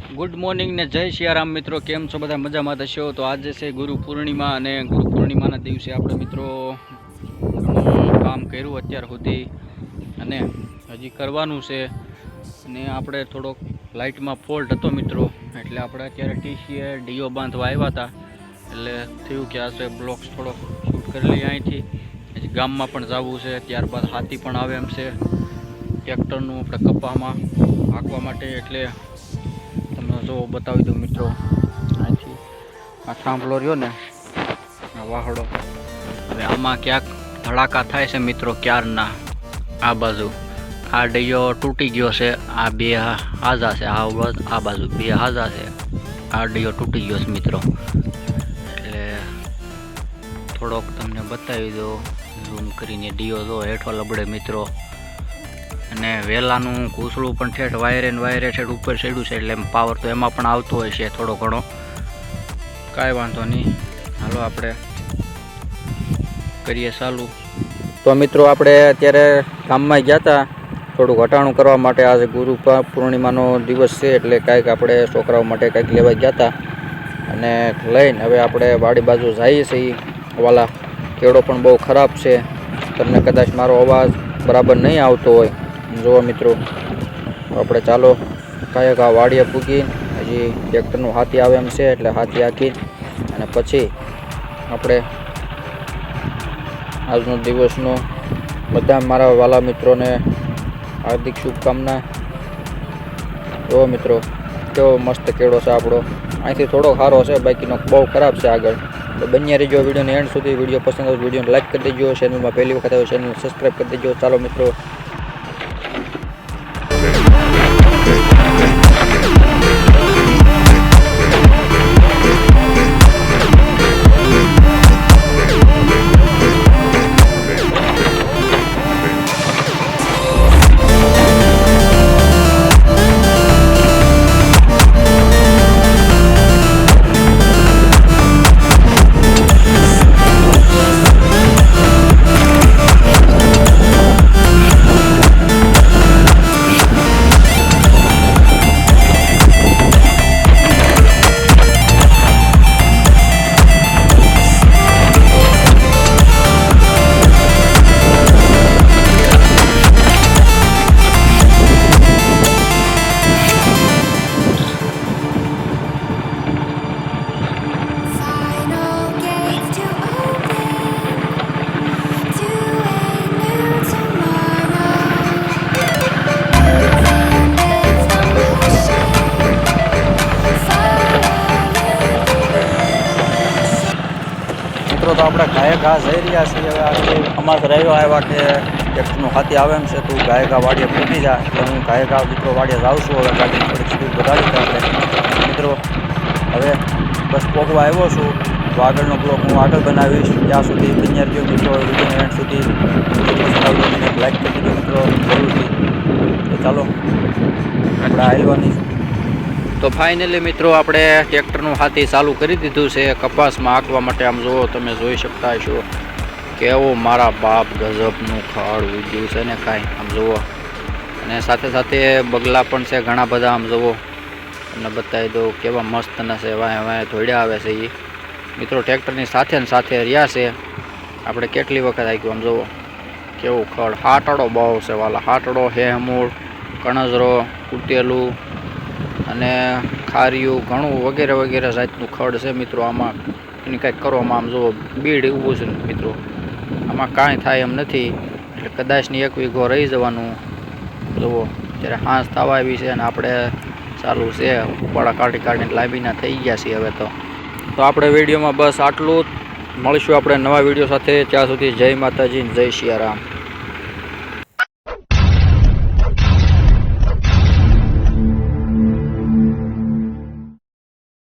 Good morning ને જય સિયારામ મિત્રો, કેમ છો બધા? મજામાં થશો? તો આજે છે ગુરુ પૂર્ણિમા અને ગુરુ પૂર્ણિમાના દિવસે આપણે મિત્રો કામ કર્યું અત્યાર સુધી અને હજી કરવાનું છે. અને આપણે થોડોક લાઇટમાં ફોલ્ટ હતો મિત્રો, એટલે આપણે અત્યારે ટીસીએ ડીઓ બાંધવા આવ્યા હતા. એટલે થયું કે આ બ્લોક્સ થોડોક શૂટ કરી લઈએ અહીંથી. હજી ગામમાં પણ જવું છે, ત્યારબાદ હાથી પણ આવે એમ છે ટ્રેક્ટરનું આપણે કપામાં હાંકવા માટે. એટલે તમને જો બતાવી દઉં મિત્રો, અહીંથી આ થાંભલો રહ્યો ને, આ વાહડો, હવે આમાં ક્યાંક ધડાકા થાય છે મિત્રો ક્યારના. આ બાજુ આ ડીયો તૂટી ગયો છે, આ બે હાજા છે, આ બાજુ બે હાજા છે, આ ડીયો તૂટી ગયો છે મિત્રો. એટલે થોડોક તમને બતાવી દો ઝૂમ કરીને. ડીયો જો હેઠો લબડે મિત્રો, અને વેલાનું ઘૂસડું પણ ઠેઠ વાયરે ઠેઠ ઉપર ચડ્યું છે, એટલે પાવર તો એમાં પણ આવતો હોય છે થોડો ઘણો. કાંઈ વાંધો નહીં, હાલો આપણે કરીએ ચાલુ. તો મિત્રો આપણે અત્યારે ગામમાં ગયા હતા થોડું ઘટાણું કરવા માટે. આજે ગુરુ પૂર્ણિમાનો દિવસ છે, એટલે કાંઈક આપણે છોકરાઓ માટે કંઈક લેવા ગયા હતા, અને લઈને હવે આપણે વાડી બાજુ જઈએ છીએ. વાલા કેળો પણ બહુ ખરાબ છે, તમને કદાચ મારો અવાજ બરાબર નહીં આવતો હોય. જુઓ મિત્રો, આપણે ચાલો કાંઈક આ વાડીએ પૂગી, હજી ટ્રેક્ટરનું હાથી આવે એમ છે, એટલે હાથી હાંકી અને પછી આપણે આજનો દિવસનો બધા મારા વાલા મિત્રોને હાર્દિક શુભકામના. જુઓ મિત્રો, કેવો મસ્ત કેળો છે આપણો. અહીંથી થોડો સારો છે, બાકીનો બહુ ખરાબ છે આગળ. તો બન્યા રહેજો વિડીયોને એન્ડ સુધી. વિડીયો પસંદ આવે વિડીયોને લાઈક કરી દેજો, ચેનલમાં પહેલી વખત આવ્યો ચેનલ સબસ્ક્રાઈબ કરી દેજો. ચાલો મિત્રો, તો આપણે ગાયે ઘા જઈ રહ્યા છીએ. હવે આજે અમાસ રહ્યો આવ્યા કે ટ્રેક્ટરનું હાથી આવે એમ છે, તું ગાયે ઘા વાડીએ પૂકી જાય. એટલે હું ગાયે ઘા મિત્રો વાડીએ જાઉં છું. હવે ગાડીની થોડીક સ્પીડ વધારી છે આપણે મિત્રો. હવે બસ પોગવા આવ્યો છું, તો આગળનો બ્લોક હું આગળ બનાવીશ. ત્યાં સુધી બન્યા રહેજો મિત્રો, વિડીયોના એન્ડ સુધી. મને લાઈક કરી દીધો મિત્રો જરૂરથી. તો ચાલો આપણે હાલવાની. તો ફાઇનલી મિત્રો આપણે ટ્રેક્ટરનું હાથી ચાલુ કરી દીધું છે કપાસમાં હાંકવા માટે. આમ જુઓ, તમે જોઈ શકતા હશો કેવું મારા બાપ ગજબનું ખડ ઉગ્યું છે ને કાંઈ. આમ જુઓ, અને સાથે સાથે બગલા પણ છે ઘણા બધા. આમ જુઓ, તમને બતાવી દઉં કેવા મસ્ત છે, વાંય વાંય ધોડ્યા આવે છે એ મિત્રો. ટ્રેક્ટરની સાથે ને સાથે રહ્યા છે. આપણે કેટલી વખત હાંક્યું. આમ જુઓ કેવું ખડ. હાટડો બહુ છે વાલા, હાટડો, હેમૂળ, કણજરો, કૂટેલું અને ખારિયું, ઘણું વગેરે વગેરે જાતનું ખડ છે મિત્રો. આમાં એની કાંઈક કરવામાં આમ જુઓ બીડ ઊભું છે મિત્રો, આમાં કાંઈ થાય એમ નથી. એટલે કદાચની 1 વીઘો રહી જવાનું. જુઓ ત્યારે હાંસ થવા આવી છે, અને આપણે ચાલુ છે ઉપાડા કાઢીને લાંબીના થઈ ગયા છીએ હવે. તો આપણે વિડીયોમાં બસ આટલું જ. મળીશું આપણે નવા વિડીયો સાથે. ત્યાં સુધી જય માતાજી, જય સિયારામ.